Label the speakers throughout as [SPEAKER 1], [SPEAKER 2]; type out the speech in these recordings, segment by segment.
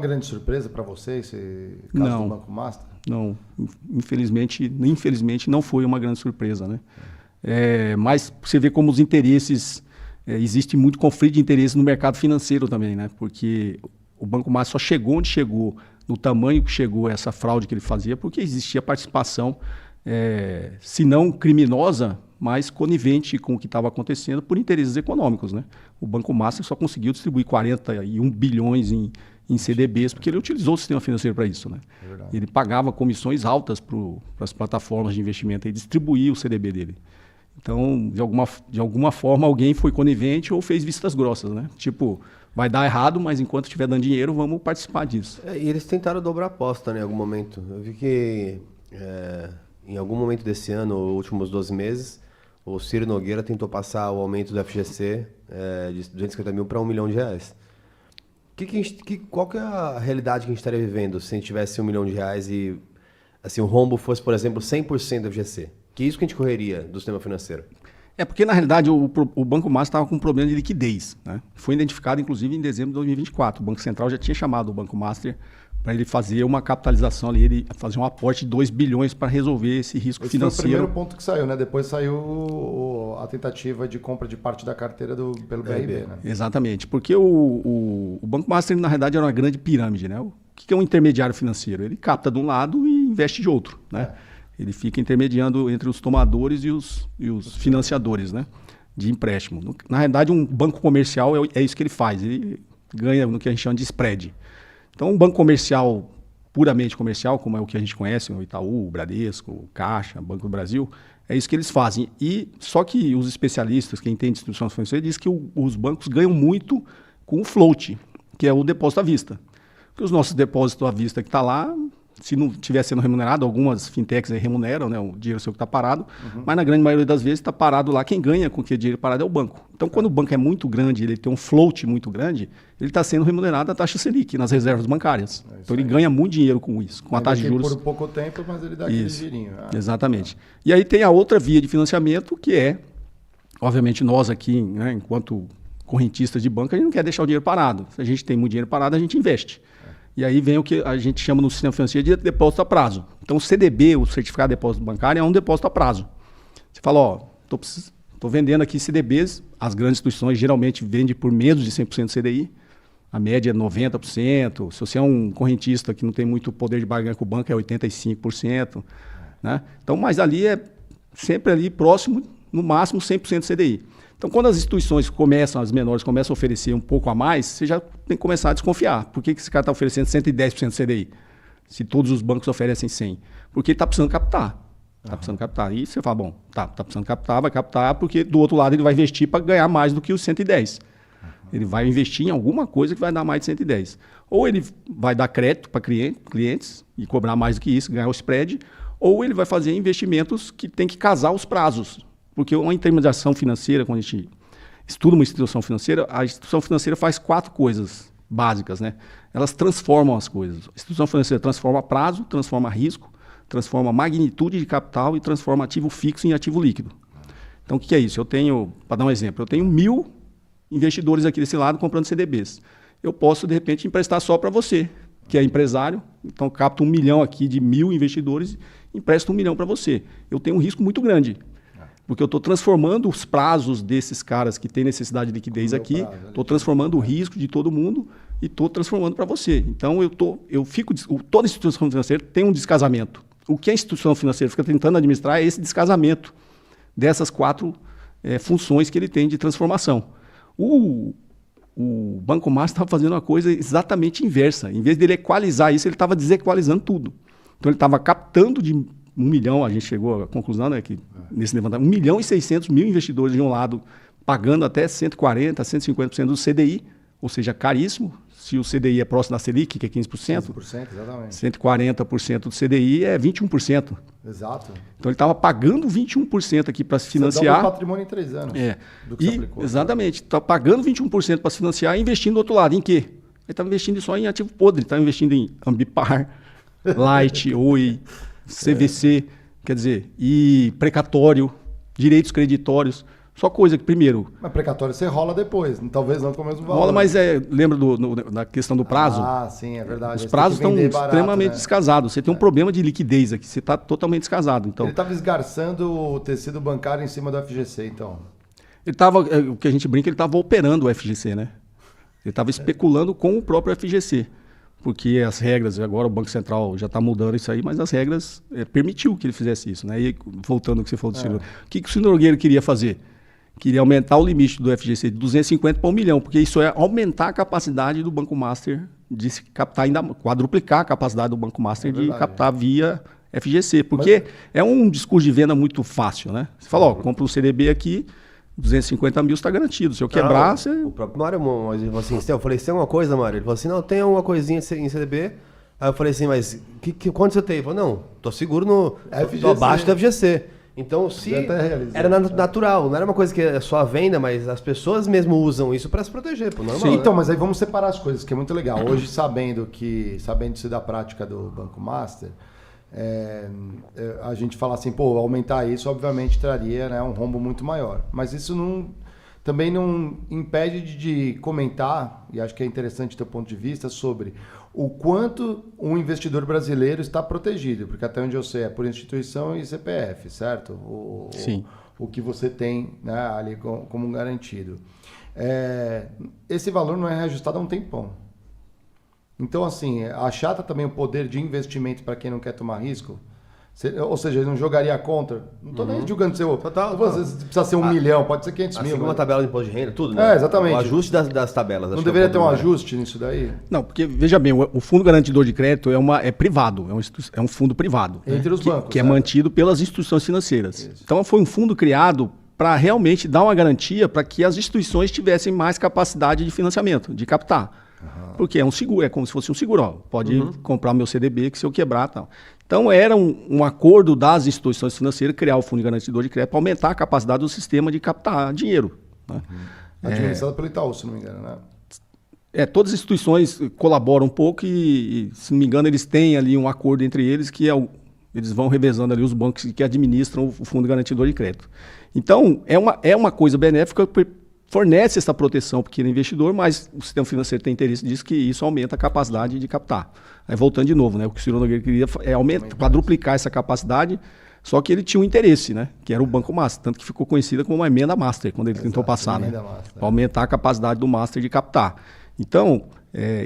[SPEAKER 1] Grande surpresa para você esse caso do Banco Master?
[SPEAKER 2] Não, infelizmente não foi uma grande surpresa, né? Mas você vê como os interesses, existe muito conflito de interesse no mercado financeiro também, né? Porque o Banco Master só chegou onde chegou, no tamanho que chegou essa fraude que ele fazia, porque existia participação, se não criminosa, mas conivente com o que estava acontecendo por interesses econômicos, né? O Banco Master só conseguiu distribuir 41 bilhões em CDBs, porque ele utilizou o sistema financeiro para isso, né? Ele pagava comissões altas para as plataformas de investimento e distribuía o CDB dele. Então, de alguma forma, alguém foi conivente ou fez vistas grossas, né? Tipo, vai dar errado, mas enquanto estiver dando dinheiro, vamos participar disso.
[SPEAKER 3] E eles tentaram dobrar a aposta, né, em algum momento. Eu vi que em algum momento desse ano, últimos 12 meses, o Ciro Nogueira tentou passar o aumento do FGC de 250 mil para R$1 milhão. Qual que é a realidade que a gente estaria vivendo se a gente tivesse R$1 milhão e assim, o rombo fosse, por exemplo, 100% do FGC? Que isso que a gente correria do sistema financeiro?
[SPEAKER 2] Porque, na realidade, o Banco Master estava com um problema de liquidez, né? Foi identificado, inclusive, em dezembro de 2024. O Banco Central já tinha chamado o Banco Master para ele fazer uma capitalização ali, ele fazer um aporte de 2 bilhões para resolver esse risco financeiro.
[SPEAKER 1] Foi o primeiro ponto que saiu, né? Depois saiu a tentativa de compra de parte da carteira pelo BRB, né?
[SPEAKER 2] Exatamente, porque o Banco Master, na realidade, era uma grande pirâmide, né? O que é um intermediário financeiro? Ele capta de um lado e investe de outro, né? Ele fica intermediando entre os tomadores e os financiadores, né, de empréstimo. Na realidade, um banco comercial é isso que ele faz. Ele ganha no que a gente chama de spread. Então, um banco comercial, puramente comercial, como é o que a gente conhece, o Itaú, o Bradesco, o Caixa, Banco do Brasil, é isso que eles fazem. Só que os especialistas, quem tem instituição financeira, diz que os bancos ganham muito com o float, que é o depósito à vista. Porque os nossos depósitos à vista que está lá, se não estiver sendo remunerado, algumas fintechs aí remuneram, né, o dinheiro seu que está parado, mas na grande maioria das vezes está parado lá, quem ganha com que o dinheiro parado é o banco. Então, quando o banco é muito grande, ele tem um float muito grande, ele está sendo remunerado a taxa Selic nas reservas bancárias. Então, ele ganha muito dinheiro com isso, com a taxa de juros.
[SPEAKER 1] Por pouco tempo, mas ele dá aquele girinho.
[SPEAKER 2] Exatamente. E aí tem a outra via de financiamento, que é, obviamente, nós aqui, né, enquanto correntistas de banco, a gente não quer deixar o dinheiro parado. Se a gente tem muito dinheiro parado, a gente investe. E aí vem o que a gente chama no sistema financeiro de depósito a prazo. Então, o CDB, o Certificado de Depósito Bancário, é um depósito a prazo. Você fala, estou vendendo aqui CDBs, as grandes instituições geralmente vendem por menos de 100% do CDI, a média é 90%, se você é um correntista que não tem muito poder de barganha com o banco, é 85%. Né? Então, mas ali é sempre ali próximo, no máximo 100% do CDI. Então, quando as instituições as menores começam a oferecer um pouco a mais, você já tem que começar a desconfiar. Por que esse cara está oferecendo 110% do CDI? Se todos os bancos oferecem 100%. Porque ele está precisando captar. Está precisando captar. E você fala, bom, tá precisando captar, vai captar, porque do outro lado ele vai investir para ganhar mais do que os 110%. Ele vai investir em alguma coisa que vai dar mais de 110%. Ou ele vai dar crédito para clientes e cobrar mais do que isso, ganhar o spread, ou ele vai fazer investimentos que tem que casar os prazos. Porque uma intermediação financeira, quando a gente estuda uma instituição financeira, a instituição financeira faz 4 coisas básicas, né? Elas transformam as coisas. A instituição financeira transforma prazo, transforma risco, transforma magnitude de capital e transforma ativo fixo em ativo líquido. Então, o que é isso? Eu tenho, para dar um exemplo, eu tenho 1.000 investidores aqui desse lado comprando CDBs. Eu posso, de repente, emprestar só para você, que é empresário. Então, eu capto 1 milhão aqui de 1.000 investidores, empresto 1 milhão para você. Eu tenho um risco muito grande. Porque eu estou transformando os prazos desses caras que têm necessidade de liquidez aqui, estou transformando o risco de todo mundo e estou transformando para você. Então, toda instituição financeira tem um descasamento. O que a instituição financeira fica tentando administrar é esse descasamento dessas 4 funções que ele tem de transformação. O Banco Master estava fazendo uma coisa exatamente inversa. Em vez dele equalizar isso, ele estava desequalizando tudo. Então, ele estava captando de 1 milhão, a gente chegou à conclusão, né, que nesse levantamento, 1 milhão e 600 mil investidores de um lado pagando até 140%, 150% do CDI, ou seja, caríssimo. Se o CDI é próximo da Selic, que é 15%,
[SPEAKER 1] 15%, exatamente.
[SPEAKER 2] 140% do CDI é 21%.
[SPEAKER 1] Exato.
[SPEAKER 2] Então ele estava pagando 21% aqui para se financiar.
[SPEAKER 1] Você dá o patrimônio em 3 anos do que você aplicou.
[SPEAKER 2] Exatamente. Está pagando 21% para se financiar e investindo do outro lado. Em quê? Ele estava investindo só em ativo podre. Ele estava investindo em Ambipar, Light, Oi, CVC, quer dizer, e precatório, direitos creditórios. Só coisa que, primeiro...
[SPEAKER 1] Mas precatório você rola depois, talvez não com o mesmo valor.
[SPEAKER 2] Rola, mas lembra da questão do prazo?
[SPEAKER 1] Ah, sim, é verdade.
[SPEAKER 2] Os prazos estão extremamente descasados. Você tem um problema de liquidez aqui, você está totalmente descasado. Então,
[SPEAKER 1] ele estava esgarçando o tecido bancário em cima do FGC, então.
[SPEAKER 2] Ele estava, o que a gente brinca, ele estava operando o FGC, né? Ele estava especulando com o próprio FGC. Porque as regras, agora o Banco Central já está mudando isso aí, mas as regras permitiu que ele fizesse isso, né? E voltando ao que você falou do Ciro, o que o Ciro Nogueira queria fazer? Queria aumentar o limite do FGC de 250 para 1 milhão, porque isso é aumentar a capacidade do Banco Master de se captar, ainda quadruplicar a capacidade do Banco Master de captar via FGC, porque é um discurso de venda muito fácil, né? Você fala, compra um CDB aqui, 250 mil está garantido. Se eu quebrar, você...
[SPEAKER 3] O próprio Mário falou assim, eu falei, você tem alguma coisa, Mário? Ele falou assim, não, tem alguma coisinha em CDB. Aí eu falei assim, mas quanto você tem? Ele falou, não, tô seguro no FGC. Tô abaixo do FGC. Então, se era natural, não era uma coisa que é só a venda, mas as pessoas mesmo usam isso para se proteger, pô, normal.
[SPEAKER 1] Sim,
[SPEAKER 3] né?
[SPEAKER 1] então, mas aí vamos separar as coisas, que é muito legal. Hoje, sabendo-se da prática do Banco Master, a gente fala assim, pô, aumentar isso obviamente traria, né, um rombo muito maior. Mas isso também não impede de comentar, e acho que é interessante ter o ponto de vista, sobre o quanto um investidor brasileiro está protegido, porque até onde eu sei é por instituição e CPF, certo?
[SPEAKER 2] Sim.
[SPEAKER 1] O que você tem, né, ali como garantido. Esse valor não é reajustado há um tempão. Então, assim, achata também o poder de investimento para quem não quer tomar risco. Ou seja, ele não jogaria contra. Não estou nem julgando seu. Você precisa ser 1 milhão, pode ser 500 mil.
[SPEAKER 3] Assim uma tabela de imposto de renda, tudo, né?
[SPEAKER 1] Exatamente.
[SPEAKER 3] O ajuste das tabelas.
[SPEAKER 1] Não deveria ter um ajuste nisso daí?
[SPEAKER 2] Não, porque, veja bem, o Fundo Garantidor de Crédito é privado, é um fundo privado.
[SPEAKER 1] Entre os bancos.
[SPEAKER 2] Que é mantido pelas instituições financeiras. Isso. Então, foi um fundo criado para realmente dar uma garantia para que as instituições tivessem mais capacidade de financiamento, de captar. Porque é um seguro, é como se fosse um seguro. Ó, pode comprar o meu CDB que se eu quebrar tal. Então era um acordo das instituições financeiras criar o Fundo Garantidor de Crédito para aumentar a capacidade do sistema de captar dinheiro. Né?
[SPEAKER 1] Administrado pelo Itaú, se não me engano, né?
[SPEAKER 2] Todas as instituições colaboram um pouco e, se não me engano, eles têm ali um acordo entre eles que eles vão revezando ali os bancos que administram o Fundo Garantidor de Crédito. Então é uma coisa benéfica, fornece essa proteção para o pequeno investidor, mas o sistema financeiro tem interesse disso, que isso aumenta a capacidade de captar. Aí voltando de novo, né, o que o Ciro Nogueira queria é quadruplicar essa capacidade, só que ele tinha um interesse, né, que era o Banco Master, tanto que ficou conhecida como uma emenda Master, quando ele tentou passar, né, para aumentar a capacidade do Master de captar. Então,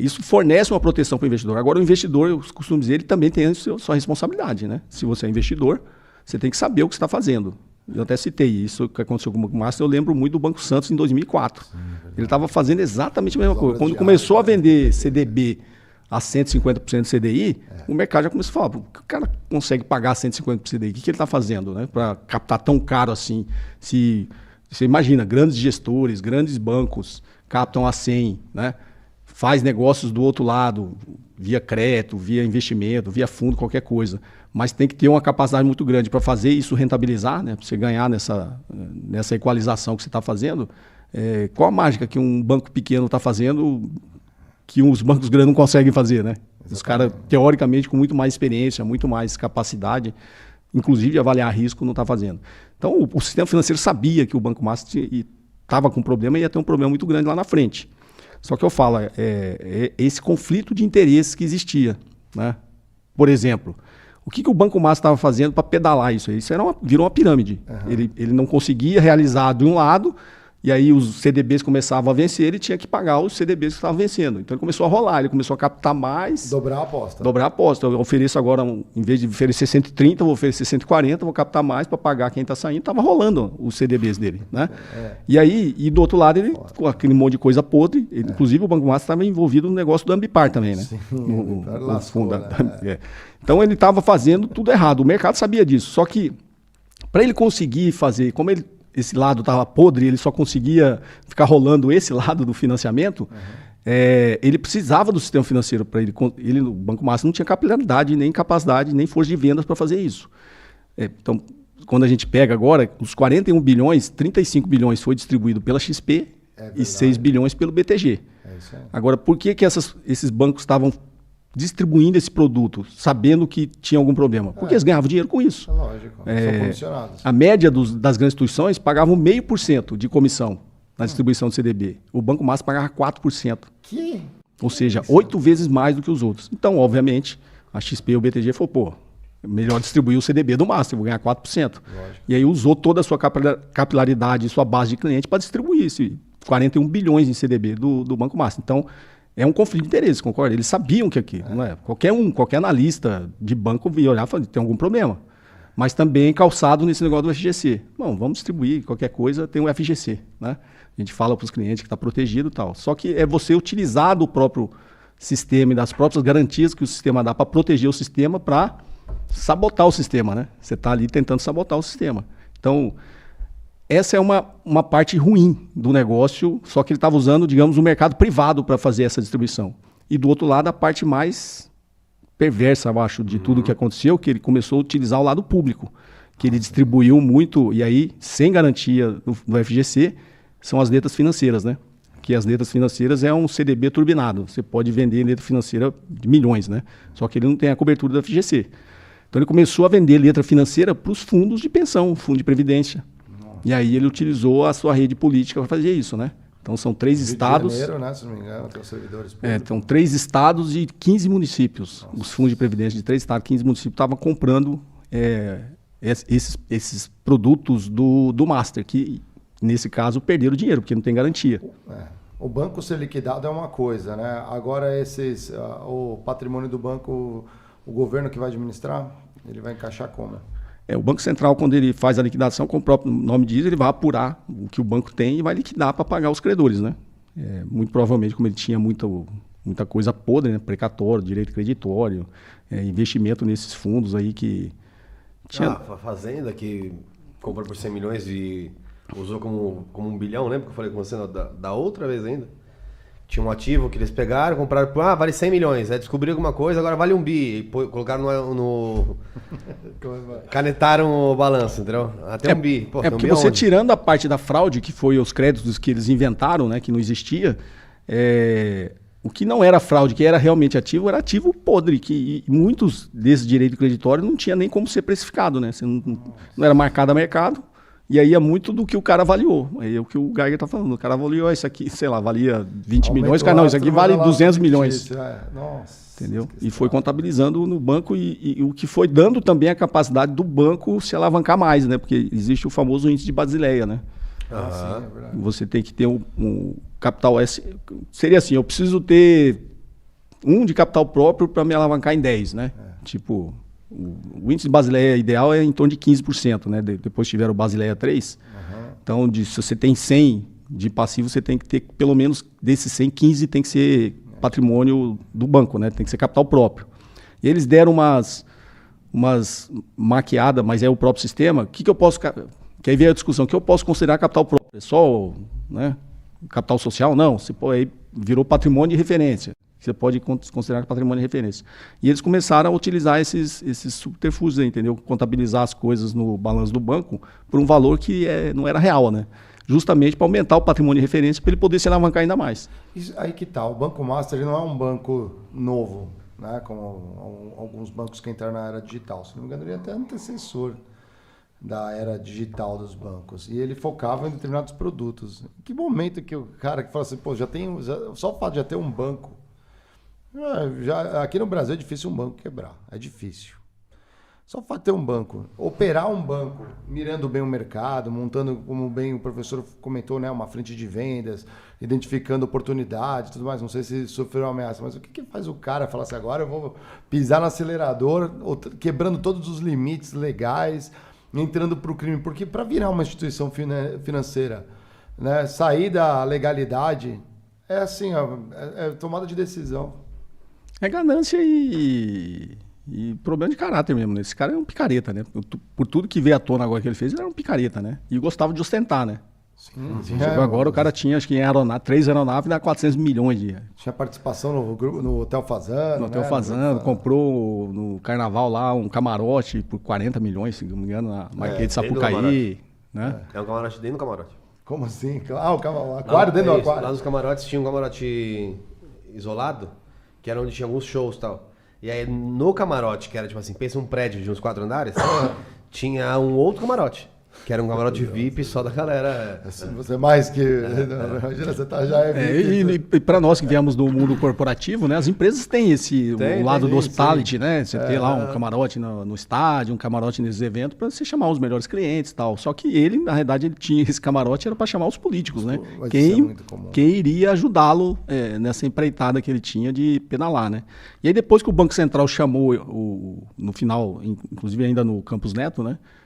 [SPEAKER 2] isso fornece uma proteção para o investidor. Agora, o investidor, eu costumo dizer, ele também tem a sua responsabilidade. Né? Se você é investidor, você tem que saber o que está fazendo. Eu até citei isso que aconteceu com o Banco Master, eu lembro muito do Banco Santos em 2004. Ele estava fazendo exatamente a mesma coisa. Quando começou a vender CDB a 150% do CDI, o mercado já começou a falar, o cara consegue pagar 150% do CDI, o que ele está fazendo, né, para captar tão caro assim? Se você imagina, grandes gestores, grandes bancos captam a 100, né, faz negócios do outro lado, via crédito, via investimento, via fundo, qualquer coisa. Mas tem que ter uma capacidade muito grande para fazer isso rentabilizar, né? Para você ganhar nessa equalização que você está fazendo. Qual a mágica que um banco pequeno está fazendo que os bancos grandes não conseguem fazer, né? Os caras, teoricamente, com muito mais experiência, muito mais capacidade, inclusive de avaliar risco, não está fazendo. Então, o sistema financeiro sabia que o Banco Master estava com um problema e ia ter um problema muito grande lá na frente. Só que eu falo, esse conflito de interesses que existia, né? Por exemplo, o que o Banco Master estava fazendo para pedalar isso? Isso virou uma pirâmide. Ele não conseguia realizar de um lado, e aí os CDBs começavam a vencer, ele tinha que pagar os CDBs que estavam vencendo. Então ele começou a rolar, ele começou a captar mais.
[SPEAKER 1] Dobrar a aposta.
[SPEAKER 2] Dobrar a aposta. Eu ofereço agora, em vez de oferecer 130, eu vou oferecer 140, vou captar mais para pagar quem está saindo. Estava rolando os CDBs dele. Né? E aí, do outro lado, ele com aquele monte de coisa podre, inclusive o Banco Master estava envolvido no negócio do Ambipar também. Né?
[SPEAKER 1] Sim,
[SPEAKER 2] no fundo, né? Então ele estava fazendo tudo errado. O mercado sabia disso. Só que para ele conseguir fazer, como esse lado estava podre, ele só conseguia ficar rolando esse lado do financiamento, ele precisava do sistema financeiro para ele. O Banco Master não tinha capilaridade, nem capacidade, nem força de vendas para fazer isso. Então, quando a gente pega agora, os 41 bilhões, 35 bilhões foi distribuído pela XP e 6 bilhões pelo BTG. Agora, por que esses bancos estavam distribuindo esse produto, sabendo que tinha algum problema? Porque eles ganhavam dinheiro com isso.
[SPEAKER 1] É lógico, são comissionados.
[SPEAKER 2] A média das grandes instituições pagavam 0,5% de comissão na distribuição do CDB. O Banco Master pagava 4%.
[SPEAKER 1] Que?
[SPEAKER 2] Ou seja, 8 vezes mais do que os outros. Então, obviamente, a XP e o BTG falou, pô, melhor distribuir o CDB do Master, vou ganhar 4%. Lógico. E aí usou toda a sua capilaridade e sua base de cliente para distribuir esse 41 bilhões em CDB do Banco Master. Então, é um conflito de interesse, concorda? Eles sabiam que aqui, não é? Qualquer analista de banco via olhar e falar, tem algum problema. Mas também calçado nesse negócio do FGC. Bom, vamos distribuir, qualquer coisa tem o FGC, né? A gente fala para os clientes que está protegido e tal. Só que é você utilizar do próprio sistema e das próprias garantias que o sistema dá para proteger o sistema para sabotar o sistema, né? Você está ali tentando sabotar o sistema. Então, essa é uma parte ruim do negócio, só que ele estava usando, digamos, o mercado privado para fazer essa distribuição. E do outro lado, a parte mais perversa, eu acho, de tudo que aconteceu, que ele começou a utilizar o lado público, que ele distribuiu muito, e aí, sem garantia do FGC, são as letras financeiras, né? Que as letras financeiras é um CDB turbinado. Você pode vender letra financeira de milhões, né? Só que ele não tem a cobertura da FGC. Então ele começou a vender letra financeira para os fundos de pensão, fundo de previdência. E aí ele utilizou a sua rede política para fazer isso, né? Então são 3 estados...
[SPEAKER 1] Rio de Janeiro, né, se não me engano, tem os servidores públicos.
[SPEAKER 2] Então 3 estados e 15 municípios. Nossa. Os fundos de previdência de 3 estados e 15 municípios estavam comprando esses produtos do Master, que nesse caso perderam dinheiro, porque não tem garantia.
[SPEAKER 1] O banco ser liquidado é uma coisa, né? Agora o patrimônio do banco, o governo que vai administrar, ele vai encaixar como?
[SPEAKER 2] O Banco Central, quando ele faz a liquidação, como o próprio nome diz, ele vai apurar o que o banco tem e vai liquidar para pagar os credores, né? Muito provavelmente, como ele tinha muita coisa podre, né? Precatório, direito creditório, investimento nesses fundos aí que...
[SPEAKER 3] A Fazenda que comprou por 100 milhões e usou como 1 bilhão, lembra que eu falei com você da outra vez ainda? Tinha um ativo que eles pegaram, compraram por, vale 100 milhões. Aí descobriram alguma coisa, agora vale 1 bi. E colocaram no... Canetaram o balanço, entendeu? Até 1 bi. Pô,
[SPEAKER 2] porque você tirando a parte da fraude, que foi os créditos que eles inventaram, né, que não existia, o que não era fraude, que era realmente ativo, era ativo podre, que muitos desses direitos creditórios não tinha nem como ser precificado, né? Você não era marcado a mercado. E aí é muito do que o cara avaliou. Aí é o que o Geiger está falando. O cara avaliou isso aqui, sei lá, valia 20 milhões. Cara, não, isso aqui vale 200 milhões.
[SPEAKER 1] Nossa.
[SPEAKER 2] Entendeu? E foi contabilizando no banco e o que foi dando também a capacidade do banco se alavancar mais, né? Porque existe o famoso índice de Basileia, né?
[SPEAKER 1] Sim, é verdade.
[SPEAKER 2] Você tem que ter um capital S. Seria assim, eu preciso ter 1 de capital próprio para me alavancar em 10, né? Tipo... O índice de Basileia ideal é em torno de 15%, né? Depois tiveram o Basileia 3. Então, se você tem 100 de passivo, você tem que ter, pelo menos desses 100, 15 tem que ser patrimônio do banco, né? Tem que ser capital próprio. E eles deram umas maquiadas, mas é o próprio sistema. Que eu posso... Que aí veio a discussão, que eu posso considerar capital próprio? É só, né, capital social? Não, aí virou patrimônio de referência. Você pode considerar patrimônio de referência. E eles começaram a utilizar esses subterfúgios aí, entendeu? Contabilizar as coisas no balanço do banco por um valor que não era real, né? Justamente para aumentar o patrimônio de referência para ele poder se alavancar ainda mais.
[SPEAKER 1] Isso aí que tá. O Banco Master ele não é um banco novo, né? Como alguns bancos que entraram na era digital. Se não me engano, ele é até antecessor da era digital dos bancos. E ele focava em determinados produtos. Em que momento que o cara que fala assim, pô, só o fato de já ter um banco. Aqui no Brasil é difícil um banco quebrar. É difícil. Só o fato de ter um banco, operar um banco, mirando bem o mercado, montando, como bem o professor comentou, né, uma frente de vendas, identificando oportunidades e tudo mais. Não sei se sofreu uma ameaça, mas o que faz o cara falar assim, agora eu vou pisar no acelerador, quebrando todos os limites legais, entrando para o crime? Porque para virar uma instituição financeira, né, sair da legalidade, é assim, é tomada de decisão.
[SPEAKER 2] É ganância e problema de caráter mesmo, né? Esse cara é um picareta, né? Por tudo que veio à tona agora que ele fez, ele era um picareta, né? E gostava de ostentar, né?
[SPEAKER 1] Sim.
[SPEAKER 2] Agora o cara tinha, acho que em 3 aeronaves, dá 400 milhões de...
[SPEAKER 1] Tinha participação no Hotel Fazano.
[SPEAKER 2] No Hotel Fazano, comprou no Carnaval lá um camarote por 40 milhões, se não me engano, na Marquês de Sapucaí, né?
[SPEAKER 3] É um camarote dentro do camarote.
[SPEAKER 1] Como assim? O aquário dentro do aquário.
[SPEAKER 3] Lá nos camarotes tinha um camarote isolado, que era onde tinha alguns shows e tal. E aí no camarote, que era tipo assim, pensa um prédio de uns 4 andares, tinha um outro camarote. Que era um camarote VIP só da galera.
[SPEAKER 1] Você mais que. Imagina, você tá já VIP.
[SPEAKER 2] E para nós que viemos do mundo corporativo, né, as empresas têm o lado do hospitality, né? Você tem lá um camarote no estádio, um camarote nesses eventos, para você chamar os melhores clientes e tal. Só que ele, na realidade, ele tinha esse camarote era para chamar os políticos, né? Quem iria ajudá-lo nessa empreitada que ele tinha de pedalar, né? E aí depois que o Banco Central chamou, no final, inclusive ainda no Campus Neto, né?